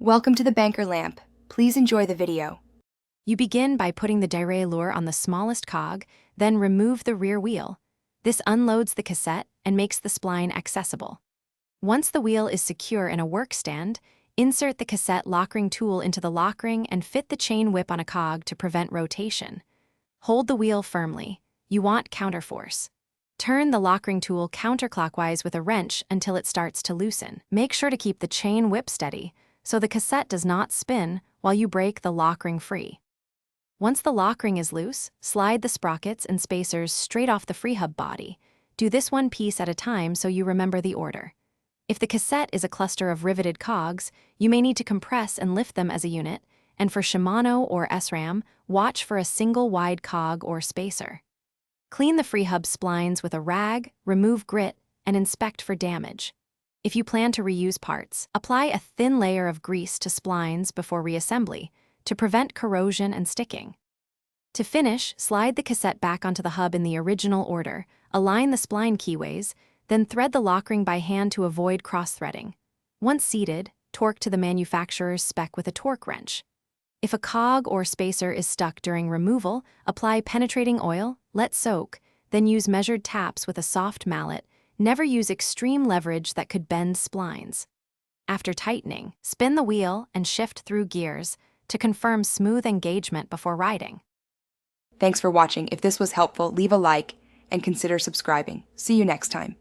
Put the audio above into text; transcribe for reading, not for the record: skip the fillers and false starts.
Welcome to the banker lamp. Please enjoy the video. You begin by putting the derailleur on the smallest cog, then remove the rear wheel. This unloads the cassette and makes the spline accessible. Once the wheel is secure in a work stand, insert the cassette lock-ring tool into the lock ring and fit the chain whip on a cog to prevent rotation. Hold the wheel firmly. You want counterforce. Turn the lock-ring tool counterclockwise with a wrench until it starts to loosen. Make sure to keep the chain whip steady so the cassette does not spin while you break the lock ring free. Once the lock ring is loose, slide the sprockets and spacers straight off the freehub body. Do this one piece at a time so you remember the order. If the cassette is a cluster of riveted cogs, you may need to compress and lift them as a unit, and for Shimano or SRAM, watch for a single wide cog or spacer. Clean the freehub splines with a rag, remove grit, and inspect for damage. If you plan to reuse parts, apply a thin layer of grease to splines before reassembly to prevent corrosion and sticking. To finish, slide the cassette back onto the hub in the original order, align the spline keyways, then thread the lock ring by hand to avoid cross-threading. Once seated, torque to the manufacturer's spec with a torque wrench. If a cog or spacer is stuck during removal, apply penetrating oil, let soak, then use measured taps with a soft mallet. Never use extreme leverage that could bend splines. After tightening, spin the wheel and shift through gears to confirm smooth engagement before riding. Thanks for watching. If this was helpful, leave a like and consider subscribing. See you next time.